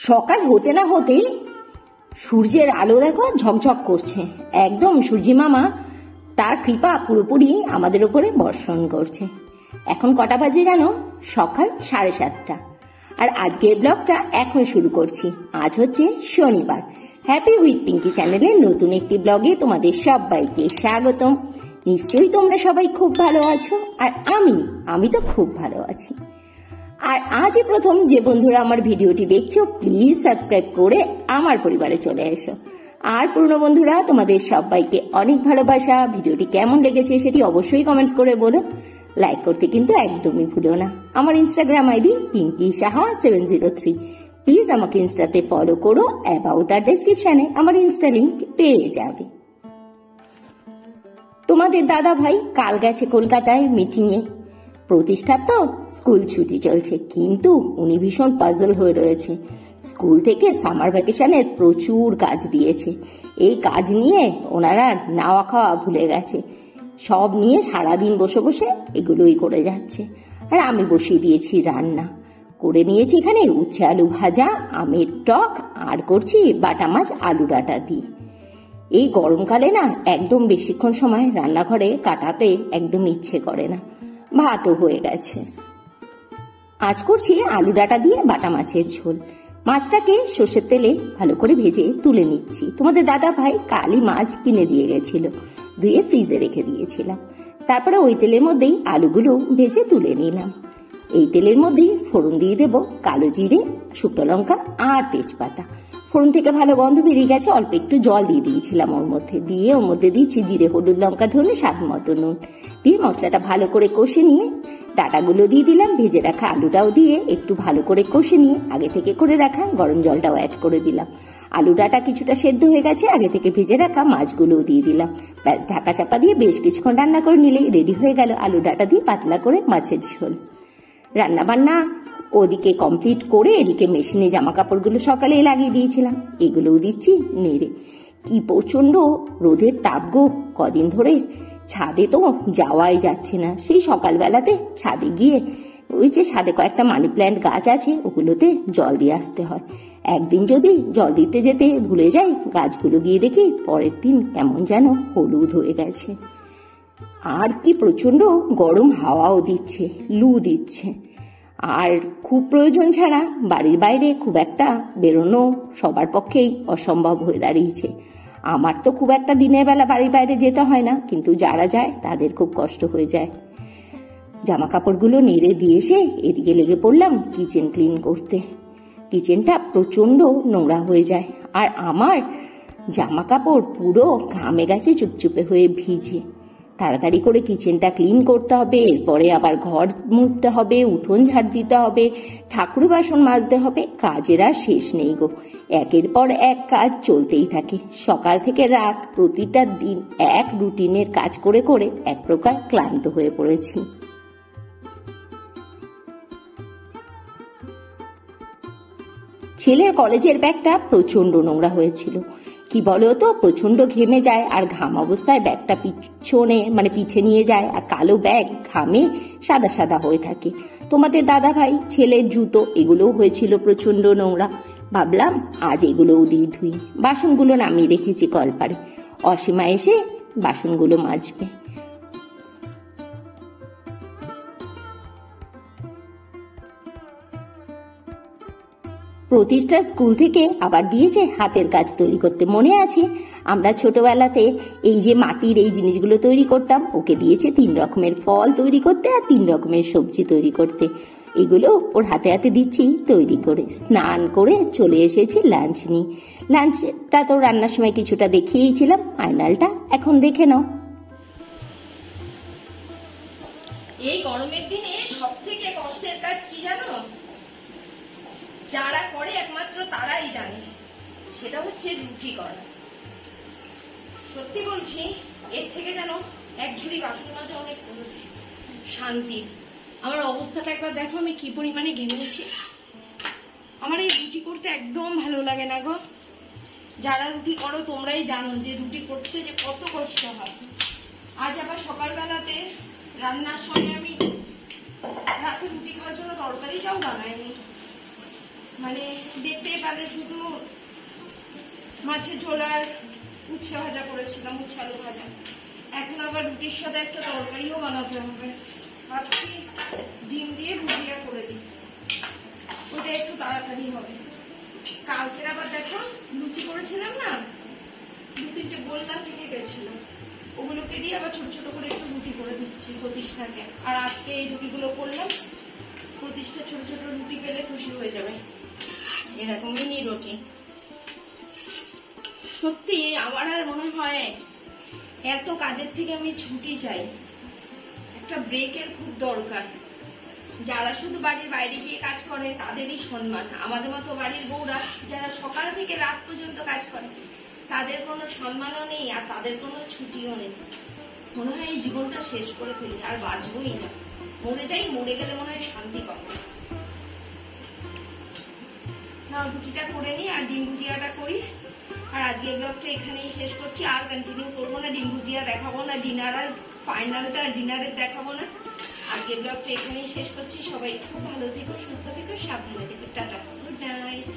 সকাল হতে না হতেই সূর্যের আলো দেখো ঝকঝক করছে। একদম সূর্যি মামা তার কৃপা পুরোপুরি আমাদের উপরে বর্ষণ করছে। এখন কটা বাজে জানো? সকাল 7:30। আর আজকের ব্লগটা এখন শুরু করছি। আজ হচ্ছে শনিবার। হ্যাপি উইথ পিঙ্কি চ্যানেলের নতুন একটি ব্লগে তোমাদের সবাইকে স্বাগতম। নিশ্চয়ই তোমরা সবাই খুব ভালো আছো, আর আমি তো খুব ভালো আছি। আর আজই প্রথম যে বন্ধুরা আমার ভিডিওটি দেখছো, প্লিজ সাবস্ক্রাইব করে আমার পরিবারে চলে এসো। আর পুরনো বন্ধুরা, তোমাদের সবাইকে অনেক ভালোবাসা। ভিডিওটি কেমন লেগেছে সেটি অবশ্যই কমেন্টস করে বলো। লাইক করতে কিন্তু একদমই ভুলো না। আমার Instagram ID Pinky Saha 703। Please আমাকে ইনস্টাতে ফলো করো। অ্যাবাউট আর ডেসক্রিপশনে আমার ইনস্টা লিঙ্ক পেয়ে যাবে। তোমাদের দাদা ভাই কাল গেছে কলকাতায় মিটিংয়ে। প্রতিষ্ঠার তো স্কুল ছুটি চলছে, কিন্তু উনি ভীষণ পাজল হয়ে রয়েছে। স্কুল থেকে সামার ভ্যাকেশনের প্রচুর কাজ দিয়েছে। এই কাজ নিয়ে ওনারা নাওয়া খাওয়া ভুলে গেছে। সব নিয়ে সারাদিন বসে বসে এগুলোই করে যাচ্ছে। আর আমি বসিয়ে দিয়েছি রান্না। করে নিয়েছি এখানে উচ্ছে আলু ভাজা, আমের টক, আর করছি বাটা মাছ আলু ডাঁটা দিয়ে। এই গরমকালে না একদম বেশিক্ষণ সময় রান্নাঘরে কাটাতে একদম ইচ্ছে করে না। ভাতও হয়ে গেছে। আজ করছি আলু ডাঁটা দিয়ে বাটা মাছের ঝোল। মাছটাকে সর্ষের তেলে ভালো করে ভেজে তুলে নিচ্ছি। তোমাদের দাদা ভাই কালই মাছ কিনে দিয়ে গেছিল, ধুয়ে ফ্রিজে রেখে দিয়েছিলাম। তারপরে ওই তেলের মধ্যেই আলুগুলো ভেজে তুলে নিলাম। এই তেলের মধ্যেই ফোড়ন দিয়ে দেবো কালো জিরে, শুকনো লঙ্কা আর তেজপাতা। ফোড়ন থেকে ভালো গন্ধ বেরিয়ে গেছে। অল্প একটু জল দিয়ে দিয়েছিলাম ওর মধ্যে। দিয়ে ওর মধ্যে দিচ্ছি জিরে, হলুদ, লঙ্কা, ধনে, স্বাদ মতো নুন দিয়ে মশলাটা ভালো করে কষে নিয়ে ডাঁটাগুলো দিয়ে দিলাম। ভেজে রাখা আলুটাও দিয়ে একটু ভালো করে কষে নিয়ে আগে থেকে করে রাখা গরম জলটাও অ্যাড করে দিলাম। আলু ডাঁটা কিছুটা সেদ্ধ হয়ে গেছে। আগে থেকে ভেজে রাখা মাছগুলোও দিয়ে দিলাম। ব্যাস, ঢাকা চাপা দিয়ে বেশ কিছুক্ষণ রান্না করে নিলেই রেডি হয়ে গেল আলু ডাঁটা দিয়ে পাতলা করে মাছের ঝোল। রান্না বান্না ওদিকে কমপ্লিট করে এদিকে মেশিনে জামা কাপড়গুলো সকালে লাগিয়ে দিয়েছিলাম। এগুলোও দিচ্ছি নেড়ে। কি প্রচন্ড রোদের তাপ গো! কদিন ধরে ছাদে তো যাওয়াই যাচ্ছে না। সেই সকালবেলাতে ছাদে গিয়ে ওই যে ছাদে কয়েকটা মানি প্ল্যান্ট গাছ আছে, ওগুলোতে জল দিয়ে আসতে হয়। একদিন যদি জল দিতে যেতে ভুলে যাই, গাছগুলো গিয়ে দেখি পরের দিন কেমন যেন হলুদ হয়ে গেছে। আর কি প্রচন্ড গরম হাওয়াও দিচ্ছে, লু দিচ্ছে। আর খুব প্রয়োজন ছাড়া বাড়ির বাইরে খুব একটা বেরোনো সবার পক্ষেই অসম্ভব হয়ে দাঁড়িয়েছে। আমার তো খুব একটা দিনের বেলা বাড়ির বাইরে যেতে হয় না, কিন্তু যারা যায় তাদের খুব কষ্ট হয়ে যায়। জামা কাপড়গুলো নেড়ে দিয়ে এসে এদিকে লেগে পড়লাম কিচেন ক্লিন করতে। কিচেনটা প্রচন্ড নোংরা হয়ে যায়, আর আমার জামা কাপড় পুরো ঘামে গেছে, চুপচুপে হয়ে ভিজে। তাড়াতাড়ি করে কিচেনটা ক্লিন করতে হবে। এরপরে আবার ঘর মুছতে হবে, উঠোন ঝাড় দিতে হবে, ঠাকুর বাসন মাজতে হবে। কাজের আর শেষ নেই গো। একের পর এক কাজ চলতেই থাকে। সকাল থেকে রাত প্রতিটা দিন এক রুটিনের কাজ করে করে এক প্রকার ক্লান্ত হয়ে পড়েছি। ছেলের কলেজের ব্যাগটা প্রচন্ড নোংরা হয়েছিল। কি বলো তো, প্রচন্ড ঘেমে যায়, আর ঘাম অবস্থায় ব্যাগটা পিছে নিয়ে যায়, আর কালো ব্যাগ ঘামে সাদা সাদা হয়ে থাকে। তোমাদের দাদা ভাই ছেলের জুতো এগুলোও হয়েছিল প্রচন্ড নোংরা। ভাবলাম আজ এগুলোও দিয়ে ধুই। বাসনগুলো নামিয়ে রেখেছি কলপারে। অসীমা এসে বাসনগুলো মাজবে। প্রতিষ্ঠা স্কুল থেকে আবার দিয়েছে হাতের কাজ তৈরি করতে। মনে আছে আমরা ছোটবেলাতে এই যে মাটির এই জিনিসগুলো তৈরি করতাম, ওকে দিয়েছে 3 রকমের ফল তৈরি করতে আর 3 রকমের সবজি তৈরি করতে। এগুলো ওর হাতে হাতে দিচ্ছি তৈরি করে। স্নান করে চলে এসেছি লাঞ্চ নিয়ে। লাঞ্চটা তো রান্নার সময় কিছুটা দেখিয়েছিলাম, ফাইনালটা এখন দেখে নাও। এই গরমের দিনে সব থেকে কষ্টের কাজ কি জানো? যারা করে একমাত্র তারাই জানে। সেটা হচ্ছে রুটি করা। সত্যি বলছি, এর থেকে যেন এক ঝুড়ি বাসন মাজা অনেক শান্তির। আমার অবস্থাটা একবার দেখো, আমি কি পরিমাণে ঘেমেছি। আমার এই রুটি করতে একদম ভালো লাগে না গো। যারা রুটি করো তোমরাই জানো যে রুটি করতে যে কত কষ্ট হয়। আজ আবার সকালবেলাতে রান্নার সময় আমি রাতে রুটি খাওয়ার জন্য তরকারিটাও বানাইনি। মানে দেখতে পেলে শুধু মাছের ঝোল আর উচ্ছে ভাজা করেছিলাম, উচ্ছে আলু ভাজা। এখন আবার রুটির সাথে একটা তরকারিও বানাতে হবে। ভাবছি ডিম দিয়ে ভুজিয়া করে দিই, ওটা একটু তাড়াতাড়ি হবে। কালকের আবার দেখো লুচি করেছিলাম না, 2-3টে গোল্লা থেকে গেছিল, ওগুলোকে দিয়ে আবার ছোট ছোট করে একটু রুটি করে দিচ্ছি প্রতিষ্ঠাকে। আর আজকে এই রুটিগুলো করলাম, প্রতিষ্ঠা ছোট ছোট রুটি পেলে খুশি হয়ে যাবে। এরকম মিনি রুটি। সত্যি আমার আর মনে হয় এত কাজের থেকে আমি ছুটি চাই, একটা ব্রেকের খুব দরকার। যারা শুধু বাড়ির বাইরে গিয়ে কাজ করে তাদেরই সম্মান, আমাদের মতো বাড়ির বউরা যারা সকাল থেকে রাত পর্যন্ত কাজ করে তাদের কোনো সম্মানও নেই আর তাদের কোনো ছুটিও নেই। মনে হয় এই জীবনটা শেষ করে ফেলি, আর বাঁচবই না, মরে যাই, মরে গেলে মনে হয় শান্তি পাবো না। রুটিটা করে নিই আর ডিম ভুজিয়াটা করি। আর আজকের ব্লগটা এখানেই শেষ করছি, আর কন্টিনিউ করবো না, ডিম ভুজিয়া দেখাবো না, ডিনার আর ফাইনালটা ডিনারের দেখাবো না। আজকের ব্লগটা এখানেই শেষ করছি। সবাই খুব ভালো থেকো, সুস্থ থেকো, সাবধানে থেকো, টাটা, গুড নাইট।